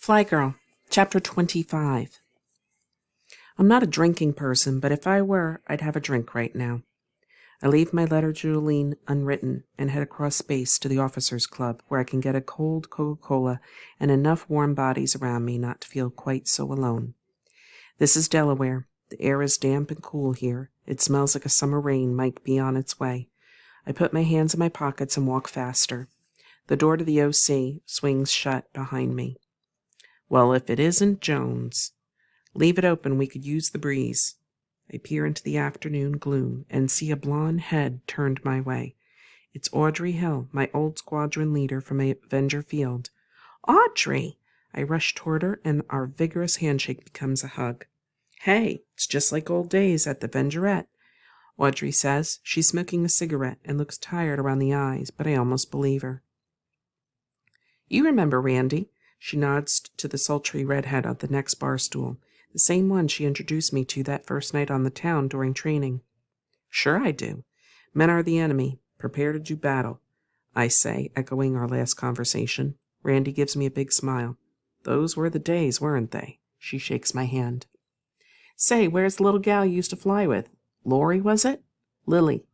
Flygirl, Chapter 25. I'm not a drinking person, but if I were, I'd have a drink right now. I leave my letter to Jolene unwritten and head across space to the officers' club, where I can get a cold Coca-Cola and enough warm bodies around me not to feel quite so alone. This is Delaware. The air is damp and cool here. It smells like a summer rain might be on its way. I put my hands in my pockets and walk faster. The door to the OC swings shut behind me. Well, if it isn't Jones. Leave it open, we could use the breeze. I peer into the afternoon gloom and see a blonde head turned my way. It's Audrey Hill, my old squadron leader from Avenger Field. Audrey! I rush toward her, and our vigorous handshake becomes a hug. Hey, it's just like old days at the Vengerette, Audrey says. She's smoking a cigarette and looks tired around the eyes, but I almost believe her. You remember Randy? She nods to the sultry redhead on the next bar stool, the same one she introduced me to that first night on the town during training. Sure I do. Men are the enemy. Prepare to do battle, I say, echoing our last conversation. Randy gives me a big smile. Those were the days, weren't they? She shakes my hand. Say, where's the little gal you used to fly with? Lori, was it? Lily.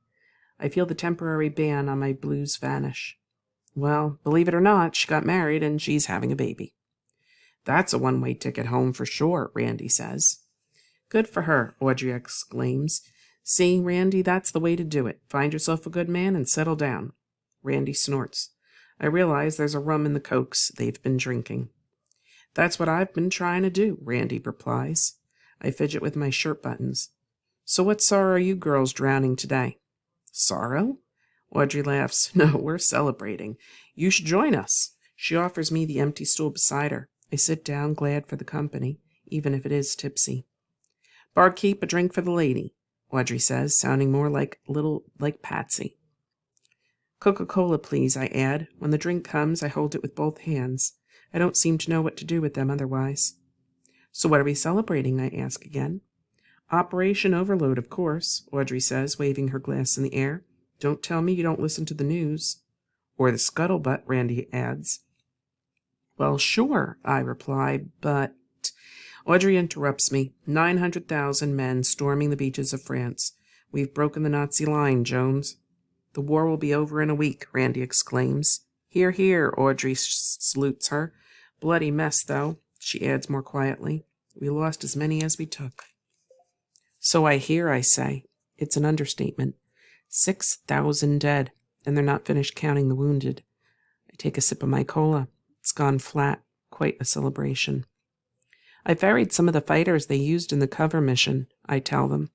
I feel the temporary ban on my blues vanish. Well, believe it or not, she got married and she's having a baby. That's a one-way ticket home for sure, Randy says. Good for her, Audrey exclaims. See, Randy, that's the way to do it. Find yourself a good man and settle down. Randy snorts. I realize there's a rum in the cokes they've been drinking. That's what I've been trying to do, Randy replies. I fidget with my shirt buttons. So what sorrow are you girls drowning today? Sorrow? Audrey laughs. No, we're celebrating. You should join us. She offers me the empty stool beside her. I sit down, glad for the company, even if it is tipsy. Barkeep, a drink for the lady, Audrey says, sounding more like Patsy. Coca-Cola, please, I add. When the drink comes, I hold it with both hands. I don't seem to know what to do with them otherwise. So what are we celebrating, I ask again. Operation Overload, of course, Audrey says, waving her glass in the air. Don't tell me you don't listen to the news. Or the scuttlebutt, Randy adds. Well, sure, I reply, but... Audrey interrupts me. 900,000 men storming the beaches of France. We've broken the Nazi line, Jones. The war will be over in a week, Randy exclaims. Hear, hear, Audrey salutes her. Bloody mess, though, she adds more quietly. We lost as many as we took. So I hear, I say. It's an understatement. 6,000 dead, and they're not finished counting the wounded. I take a sip of my cola. It's gone flat. Quite a celebration. I ferried some of the fighters they used in the cover mission, I tell them.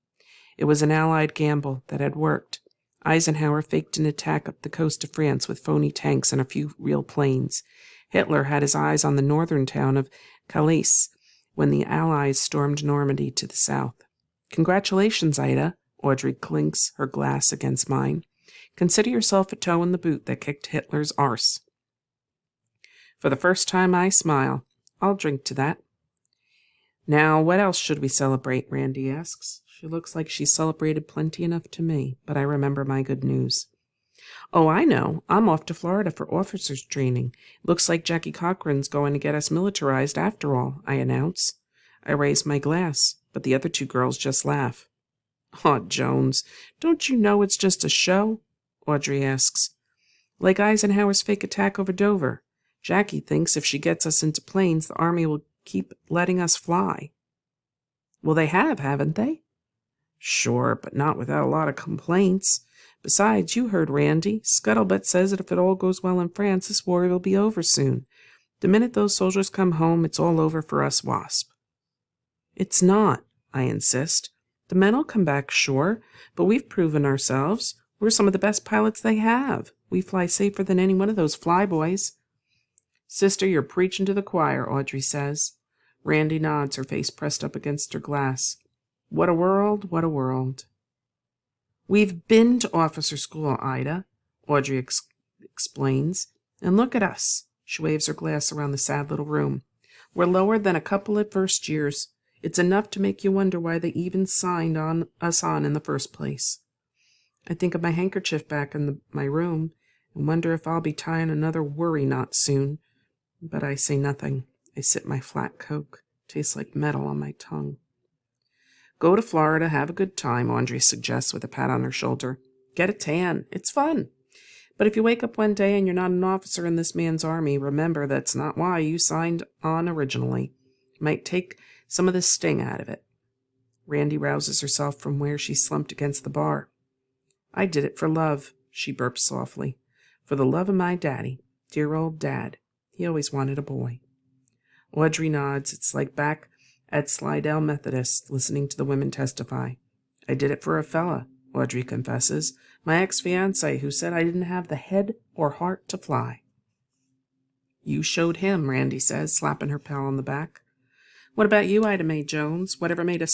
It was an Allied gamble that had worked. Eisenhower faked an attack up the coast of France with phony tanks and a few real planes. Hitler had his eyes on the northern town of Calais when the Allies stormed Normandy to the south. Congratulations, Ida. Audrey clinks her glass against mine. Consider yourself a toe in the boot that kicked Hitler's arse. For the first time I smile. I'll drink to that. Now, what else should we celebrate, Randy asks. She looks like she's celebrated plenty enough to me, but I remember my good news. Oh, I know. I'm off to Florida for officers' training. Looks like Jackie Cochran's going to get us militarized after all, I announce. I raise my glass, but the other two girls just laugh. Aw, Jones, don't you know it's just a show? Audrey asks. Like Eisenhower's fake attack over Dover. Jackie thinks if she gets us into planes, the Army will keep letting us fly. Well, they have, haven't they? Sure, but not without a lot of complaints. Besides, you heard Randy. Scuttlebutt says that if it all goes well in France, this war will be over soon. The minute those soldiers come home, it's all over for us WASP. It's not, I insist. The men will come back, sure, but we've proven ourselves. We're some of the best pilots they have. We fly safer than any one of those flyboys. Sister, you're preaching to the choir, Audrey says. Randy nods, her face pressed up against her glass. What a world, what a world. We've been to officer school, Ida, Audrey explains. And look at us. She waves her glass around the sad little room. We're lower than a couple of first years. It's enough to make you wonder why they even signed us on in the first place. I think of my handkerchief back in my room and wonder if I'll be tying another worry knot soon. But I say nothing. I sip my flat Coke. Tastes like metal on my tongue. Go to Florida, have a good time, Audrey suggests with a pat on her shoulder. Get a tan. It's fun. But if you wake up one day and you're not an officer in this man's army, remember that's not why you signed on originally. It might take some of the sting out of it. Randy rouses herself from where she slumped against the bar. I did it for love, she burps softly. For the love of my daddy. Dear old dad. He always wanted a boy. Audrey nods. It's like back at Slidell Methodist, listening to the women testify. I did it for a fella, Audrey confesses. My ex-fiancé who said I didn't have the head or heart to fly. You showed him, Randy says, slapping her pal on the back. What about you, Ida Mae Jones? Whatever made a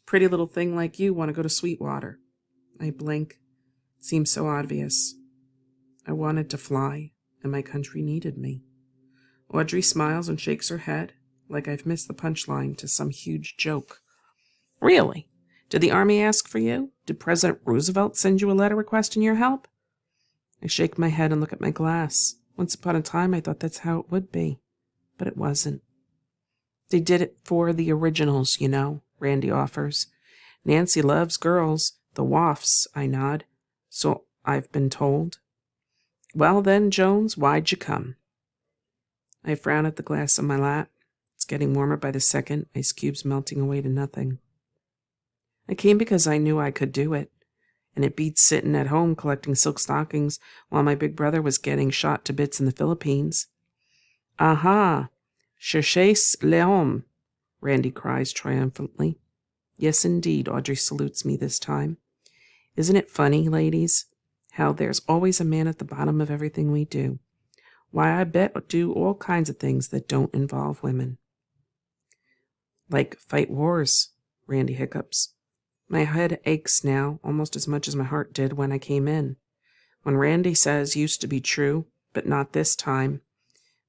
pretty little thing like you want to go to Sweetwater? I blink. It seems so obvious. I wanted to fly, and my country needed me. Audrey smiles and shakes her head, like I've missed the punchline to some huge joke. Really? Did the Army ask for you? Did President Roosevelt send you a letter requesting your help? I shake my head and look at my glass. Once upon a time, I thought that's how it would be. But it wasn't. They did it for the originals, you know, Randy offers. Nancy loves girls, the WAFs, I nod. So I've been told. Well then, Jones, why'd you come? I frown at the glass on my lap. It's getting warmer by the second, ice cubes melting away to nothing. I came because I knew I could do it, and it beats sitting at home collecting silk stockings while my big brother was getting shot to bits in the Philippines. Aha! Cherchez l'homme, Randy cries triumphantly. Yes, indeed, Audrey salutes me this time. Isn't it funny, ladies, how there's always a man at the bottom of everything we do? Why, I bet do all kinds of things that don't involve women. Like fight wars, Randy hiccups. My head aches now, almost as much as my heart did when I came in. When Randy says used to be true, but not this time,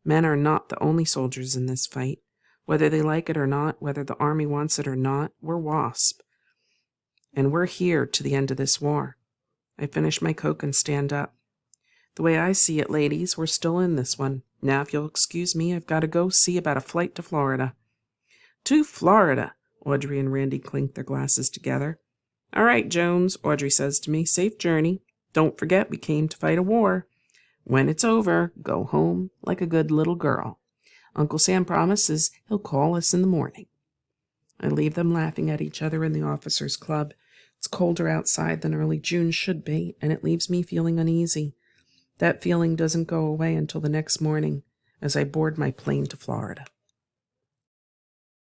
men are not the only soldiers in this fight. Whether they like it or not, whether the Army wants it or not, we're WASP. And we're here to the end of this war. I finish my Coke and stand up. The way I see it, ladies, we're still in this one. Now, if you'll excuse me, I've got to go see about a flight to Florida. To Florida! Audrey and Randy clink their glasses together. All right, Jones, Audrey says to me. Safe journey. Don't forget we came to fight a war. When it's over, go home like a good little girl. Uncle Sam promises he'll call us in the morning. I leave them laughing at each other in the officers' club. It's colder outside than early June should be, and it leaves me feeling uneasy. That feeling doesn't go away until the next morning, as I board my plane to Florida.